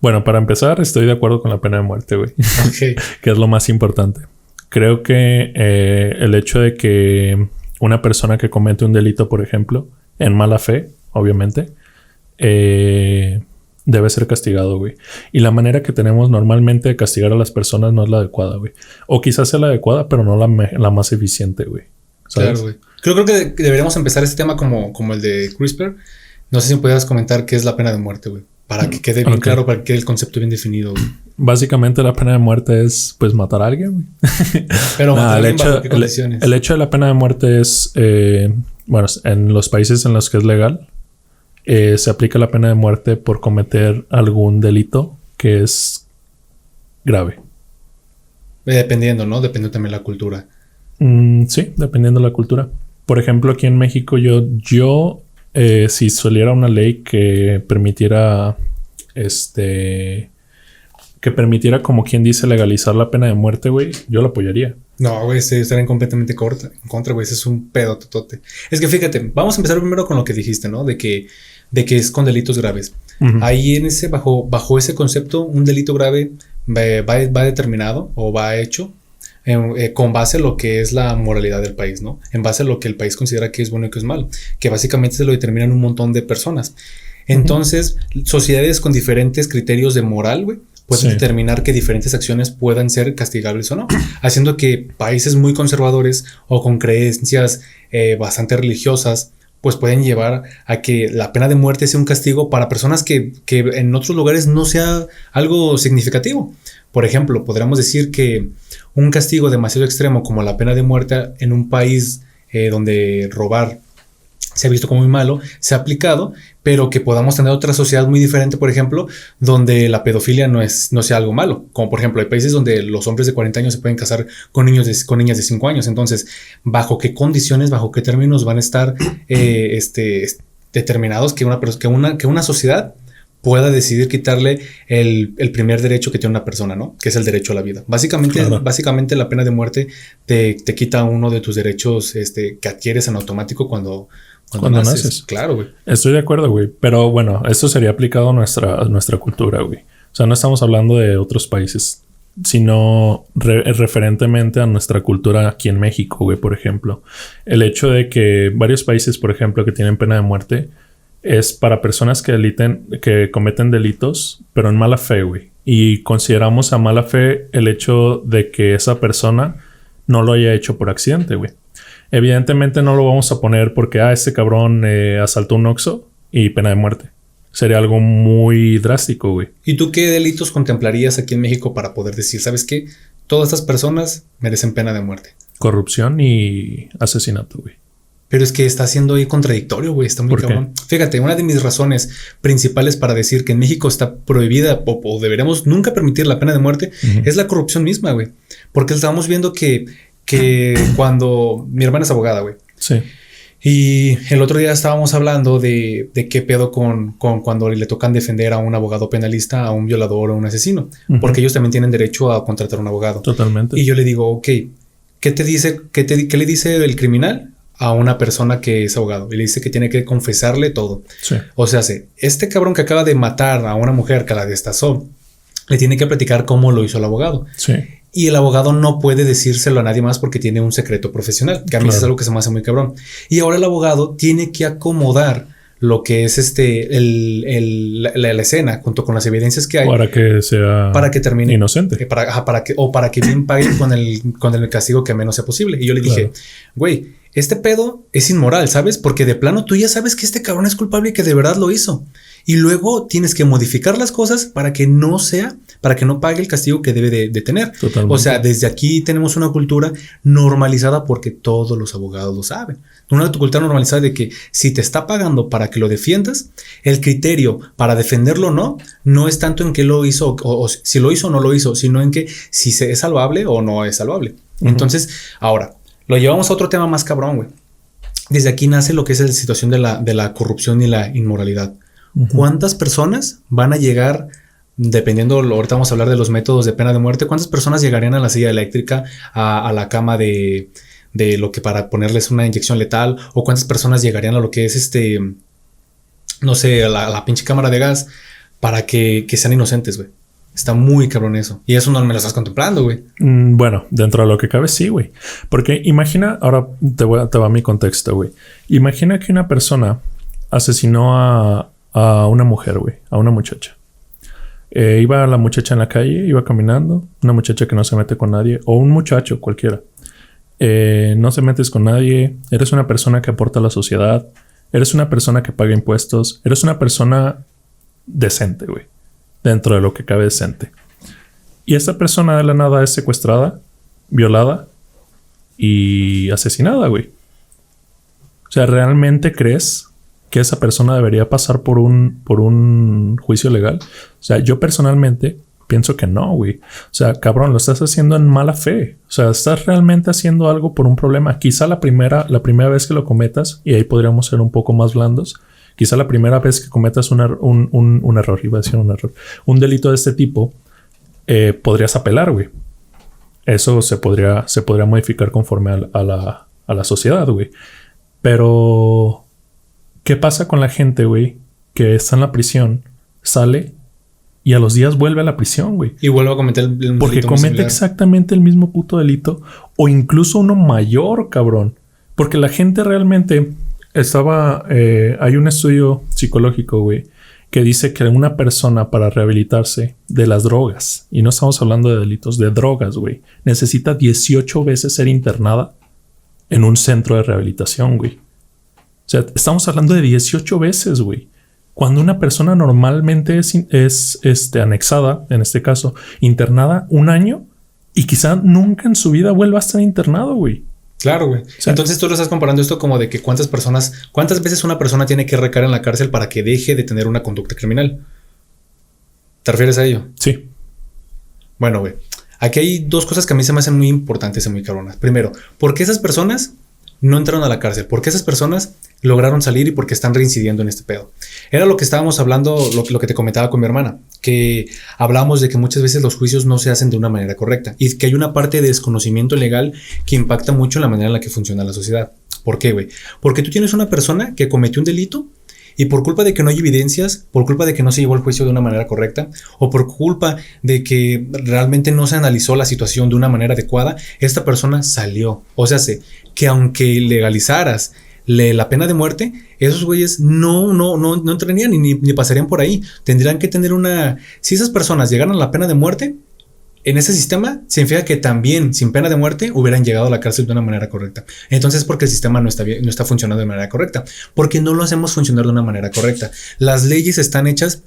Bueno, para empezar, estoy de acuerdo con la pena de muerte, güey. Okay. Que es lo más importante. Creo que el hecho de que una persona que comete un delito, por ejemplo, en mala fe, obviamente, debe ser castigado, güey. Y la manera que tenemos normalmente de castigar a las personas no es la adecuada, güey. O quizás sea la adecuada, pero no la más eficiente, güey. ¿Sabes? Claro, güey. Creo que deberíamos empezar este tema como el de CRISPR. No sé si me pudieras comentar qué es la pena de muerte, güey. Para que quede bien claro, para que quede el concepto bien definido, güey. Básicamente la pena de muerte es, pues, matar a alguien, güey. Pero matar a alguien bajo qué condiciones. El hecho de la pena de muerte es... bueno, en los países en los que es legal, se aplica la pena de muerte por cometer algún delito que es grave. Dependiendo, ¿no? Dependiendo también de la cultura. Sí, dependiendo de la cultura. Por ejemplo, aquí en México si saliera una ley que permitiera como quien dice legalizar la pena de muerte, güey, yo la apoyaría. No, güey, estarían completamente en contra, güey. Ese es un pedo totote. Es que fíjate, vamos a empezar primero con lo que dijiste, ¿no? De que es con delitos graves. Uh-huh. Ahí bajo ese concepto, un delito grave va determinado o va hecho con base a lo que es la moralidad del país, ¿no? En base a lo que el país considera que es bueno y que es malo, que básicamente se lo determinan un montón de personas. Entonces, sociedades con diferentes criterios de moral, güey, pueden determinar que diferentes acciones puedan ser castigables o no, haciendo que países muy conservadores o con creencias bastante religiosas pues pueden llevar a que la pena de muerte sea un castigo para personas que en otros lugares no sea algo significativo. Por ejemplo, podríamos decir que un castigo demasiado extremo como la pena de muerte en un país donde robar se ha visto como muy malo, se ha aplicado, pero que podamos tener otra sociedad muy diferente, por ejemplo, donde la pedofilia no sea algo malo. Como por ejemplo, hay países donde los hombres de 40 años se pueden casar con niñas de 5 años. Entonces, ¿bajo qué condiciones, bajo qué términos van a estar determinados que una sociedad pueda decidir quitarle el primer derecho que tiene una persona, ¿no? Que es el derecho a la vida. Básicamente la pena de muerte te quita uno de tus derechos que adquieres en automático cuando naces. Claro, güey. Estoy de acuerdo, güey. Pero bueno, esto sería aplicado a nuestra cultura, güey. O sea, no estamos hablando de otros países, sino referentemente a nuestra cultura aquí en México, güey, por ejemplo. El hecho de que varios países, por ejemplo, que tienen pena de muerte, es para personas que cometen delitos, pero en mala fe, güey. Y consideramos a mala fe el hecho de que esa persona no lo haya hecho por accidente, güey. Evidentemente no lo vamos a poner porque este cabrón asaltó un Oxxo y pena de muerte. Sería algo muy drástico, güey. ¿Y tú qué delitos contemplarías aquí en México para poder decir, ¿sabes qué? Todas estas personas merecen pena de muerte? Corrupción y asesinato, güey. Pero es que está siendo ahí contradictorio, güey. Está muy cabrón. Fíjate, una de mis razones principales para decir que en México está prohibida o deberíamos nunca permitir la pena de muerte es la corrupción misma, güey. Porque estamos viendo que cuando mi hermana es abogada, güey. Sí. Y el otro día estábamos hablando de qué pedo con cuando le tocan defender a un abogado penalista, a un violador o un asesino. Porque ellos también tienen derecho a contratar a un abogado. Totalmente. Y yo le digo, ok, ¿qué le dice el criminal a una persona que es abogado? Y le dice que tiene que confesarle todo. Sí. O sea, este cabrón que acaba de matar a una mujer que la destazó, le tiene que platicar cómo lo hizo el abogado. Sí. Y el abogado no puede decírselo a nadie más porque tiene un secreto profesional, que a mí es algo que se me hace muy cabrón. Y ahora el abogado tiene que acomodar lo que es la escena junto con las evidencias que hay para que termine inocente, para que bien paguen con el castigo que menos sea posible. Y yo le dije, güey, este pedo es inmoral, ¿sabes? Porque de plano tú ya sabes que este cabrón es culpable y que de verdad lo hizo. Y luego tienes que modificar las cosas para que no pague el castigo que debe de tener. Totalmente. O sea, desde aquí tenemos una cultura normalizada porque todos los abogados lo saben. Una cultura normalizada de que si te está pagando para que lo defiendas, el criterio para defenderlo no es tanto en qué lo hizo o si lo hizo o no lo hizo, sino en que si es salvable o no es salvable. Entonces, ahora, lo llevamos a otro tema más cabrón, güey. Desde aquí nace lo que es la situación de la corrupción y la inmoralidad. ¿Cuántas personas van a llegar, dependiendo, ahorita vamos a hablar de los métodos de pena de muerte, cuántas personas llegarían a la silla eléctrica, a la cama de lo que para ponerles una inyección letal, o cuántas personas llegarían a lo que es no sé, a la pinche cámara de gas para que sean inocentes, güey. Está muy cabrón eso. Y eso no me lo estás contemplando, güey. Bueno, dentro de lo que cabe, sí, güey. Porque imagina, ahora te va mi contexto, güey. Imagina que una persona asesinó a una mujer, güey, a una muchacha. Iba la muchacha en la calle, iba caminando, una muchacha que no se mete con nadie, o un muchacho cualquiera. No se metes con nadie, eres una persona que aporta a la sociedad, eres una persona que paga impuestos, eres una persona decente, güey. Dentro de lo que cabe decente. Y esta persona de la nada es secuestrada, violada y asesinada, güey. O sea, ¿realmente crees que esa persona debería pasar por un juicio legal? O sea, yo personalmente pienso que no, güey. O sea, cabrón, lo estás haciendo en mala fe. O sea, estás realmente haciendo algo por un problema. Quizá la primera vez que lo cometas, y ahí podríamos ser un poco más blandos, quizá la primera vez que cometas un error, iba a decir un error, un delito de este tipo, podrías apelar, güey. Eso se podría modificar conforme a la sociedad, güey. Pero, ¿qué pasa con la gente, güey, que está en la prisión, sale y a los días vuelve a la prisión, güey? Y vuelve a cometer el delito. Porque comete exactamente el mismo puto delito o incluso uno mayor, cabrón. Porque la gente realmente... hay un estudio psicológico, güey, que dice que una persona para rehabilitarse de las drogas, y no estamos hablando de delitos, de drogas, güey, necesita 18 veces ser internada en un centro de rehabilitación, güey. O sea, estamos hablando de 18 veces, güey. Cuando una persona normalmente es anexada, en este caso, internada 1 año y quizá nunca en su vida vuelva a estar internado, güey. Claro, güey. O sea, entonces tú lo estás comparando esto como de que cuántas veces una persona tiene que recaer en la cárcel para que deje de tener una conducta criminal. ¿Te refieres a ello? Sí. Bueno, güey. Aquí hay 2 cosas que a mí se me hacen muy importantes y muy cabronas. Primero, ¿por qué esas personas no entraron a la cárcel? ¿Por qué esas personas lograron salir y por qué están reincidiendo en este pedo? Era lo que estábamos hablando, lo que te comentaba con mi hermana, que hablábamos de que muchas veces los juicios no se hacen de una manera correcta y que hay una parte de desconocimiento legal que impacta mucho en la manera en la que funciona la sociedad. ¿Por qué, güey? Porque tú tienes una persona que cometió un delito y por culpa de que no hay evidencias, por culpa de que no se llevó el juicio de una manera correcta o por culpa de que realmente no se analizó la situación de una manera adecuada, esta persona salió. O sea, que aunque legalizaras la pena de muerte, esos güeyes no entrarían ni pasarían por ahí. Tendrían que tener si esas personas llegaran a la pena de muerte, en ese sistema significa que también sin pena de muerte hubieran llegado a la cárcel de una manera correcta. Entonces, porque el sistema no está funcionando de manera correcta, porque no lo hacemos funcionar de una manera correcta. Las leyes están hechas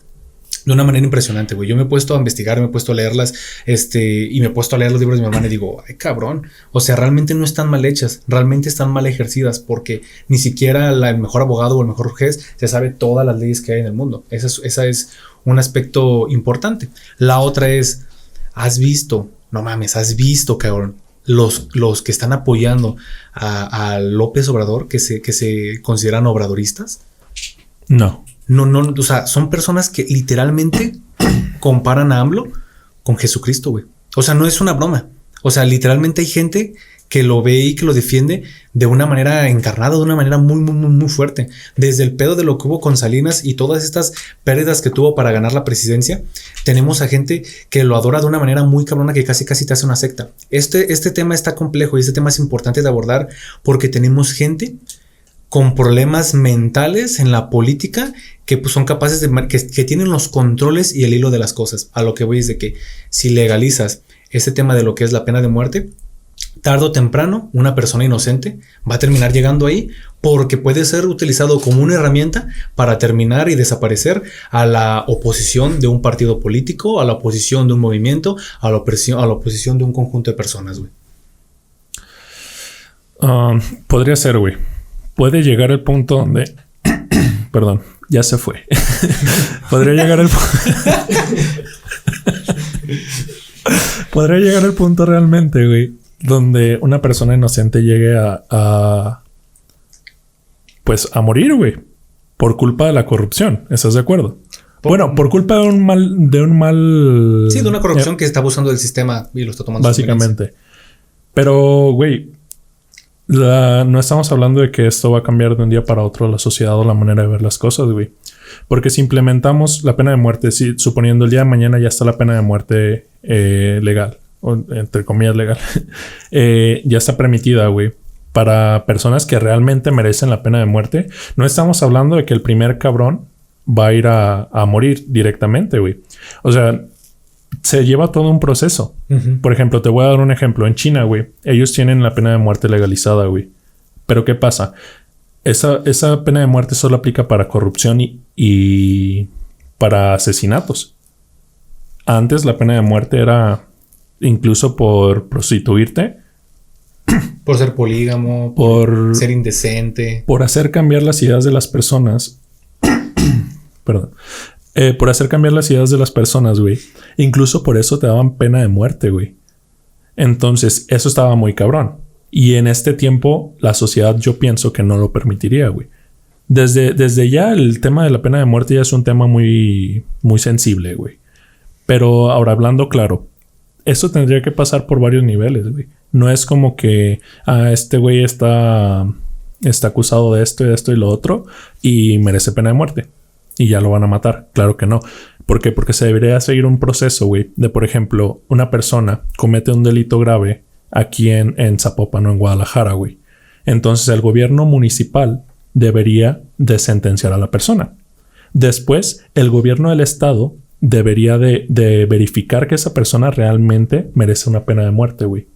de una manera impresionante, güey. Yo me he puesto a investigar, me he puesto a leerlas, y me he puesto a leer los libros de mi hermana y digo, ay, cabrón. O sea, realmente no están mal hechas, realmente están mal ejercidas, porque ni siquiera el mejor abogado o el mejor juez se sabe todas las leyes que hay en el mundo. Esa es un aspecto importante. La otra es, has visto, cabrón, los que están apoyando a López Obrador, que se consideran obradoristas. No, o sea, son personas que literalmente comparan a AMLO con Jesucristo, güey. O sea, no es una broma. O sea, literalmente hay gente que lo ve y que lo defiende de una manera encarnada, de una manera muy, muy, muy, muy fuerte. Desde el pedo de lo que hubo con Salinas y todas estas pérdidas que tuvo para ganar la presidencia, tenemos a gente que lo adora de una manera muy cabrona que casi te hace una secta. Este tema está complejo y este tema es importante de abordar porque tenemos gente con problemas mentales en la política que pues, son capaces que tienen los controles y el hilo de las cosas. A lo que voy es de que si legalizas este tema de lo que es la pena de muerte, tarde o temprano una persona inocente va a terminar llegando ahí porque puede ser utilizado como una herramienta para terminar y desaparecer a la oposición de un partido político, a la oposición de un movimiento, a la oposición de un conjunto de personas, güey. Podría ser, güey. Puede llegar el punto donde... Perdón, ya se fue. Podría llegar el Podría llegar el punto realmente, güey, donde una persona inocente llegue a morir, güey, por culpa de la corrupción. ¿Estás de acuerdo? Bueno, por culpa de un mal... Sí, de una corrupción que está abusando del sistema y lo está tomando. Básicamente. Pero, güey, no estamos hablando de que esto va a cambiar de un día para otro la sociedad o la manera de ver las cosas, güey. Porque si implementamos la pena de muerte, si suponiendo el día de mañana ya está la pena de muerte legal, o entre comillas legal, ya está permitida, güey, para personas que realmente merecen la pena de muerte, no estamos hablando de que el primer cabrón va a ir a morir directamente, güey. O sea, se lleva todo un proceso. Por ejemplo, te voy a dar un ejemplo. En China, güey, ellos tienen la pena de muerte legalizada, güey. Pero ¿qué pasa? Esa pena de muerte solo aplica para corrupción y para asesinatos. Antes la pena de muerte era incluso por prostituirte. Por ser polígamo, por ser indecente. Por hacer cambiar las ideas de las personas. Perdón. Por hacer cambiar las ideas de las personas, güey. Incluso por eso te daban pena de muerte, güey. Entonces, eso estaba muy cabrón. Y en este tiempo, la sociedad yo pienso que no lo permitiría, güey. Desde ya el tema de la pena de muerte ya es un tema muy, muy sensible, güey. Pero ahora hablando claro, eso tendría que pasar por varios niveles, güey. No es como que este güey está acusado de esto y lo otro y merece pena de muerte. Y ya lo van a matar. Claro que no. ¿Por qué? Porque se debería seguir un proceso, güey. De, por ejemplo, una persona comete un delito grave aquí en Zapopan o en Guadalajara, güey. Entonces el gobierno municipal debería de sentenciar a la persona. Después, el gobierno del estado debería de verificar que esa persona realmente merece una pena de muerte, güey.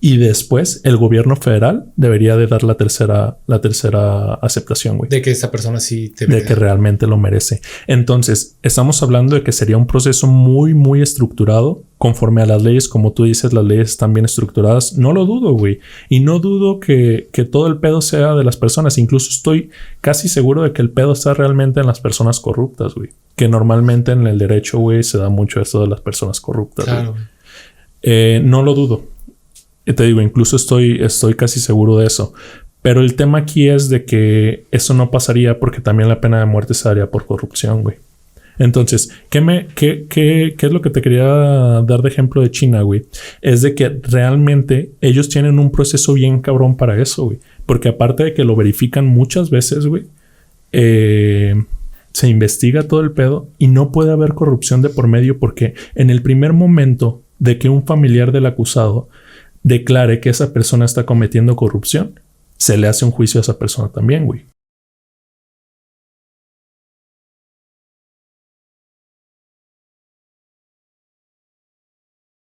Y después el gobierno federal debería de dar la tercera aceptación, güey. De que esa persona sí de que realmente lo merece. Entonces, estamos hablando de que sería un proceso muy, muy estructurado conforme a las leyes. Como tú dices, las leyes están bien estructuradas. No lo dudo, güey. Y no dudo que todo el pedo sea de las personas. Incluso estoy casi seguro de que el pedo está realmente en las personas corruptas, güey. Que normalmente en el derecho, güey, se da mucho esto de las personas corruptas. Claro. No lo dudo. Te digo, incluso estoy casi seguro de eso. Pero el tema aquí es de que eso no pasaría porque también la pena de muerte se daría por corrupción, güey. Entonces, ¿qué es lo que te quería dar de ejemplo de China, güey? Es de que realmente ellos tienen un proceso bien cabrón para eso, güey. Porque aparte de que lo verifican muchas veces, güey, se investiga todo el pedo y no puede haber corrupción de por medio porque en el primer momento de que un familiar del acusado declare que esa persona está cometiendo corrupción, se le hace un juicio a esa persona también, güey.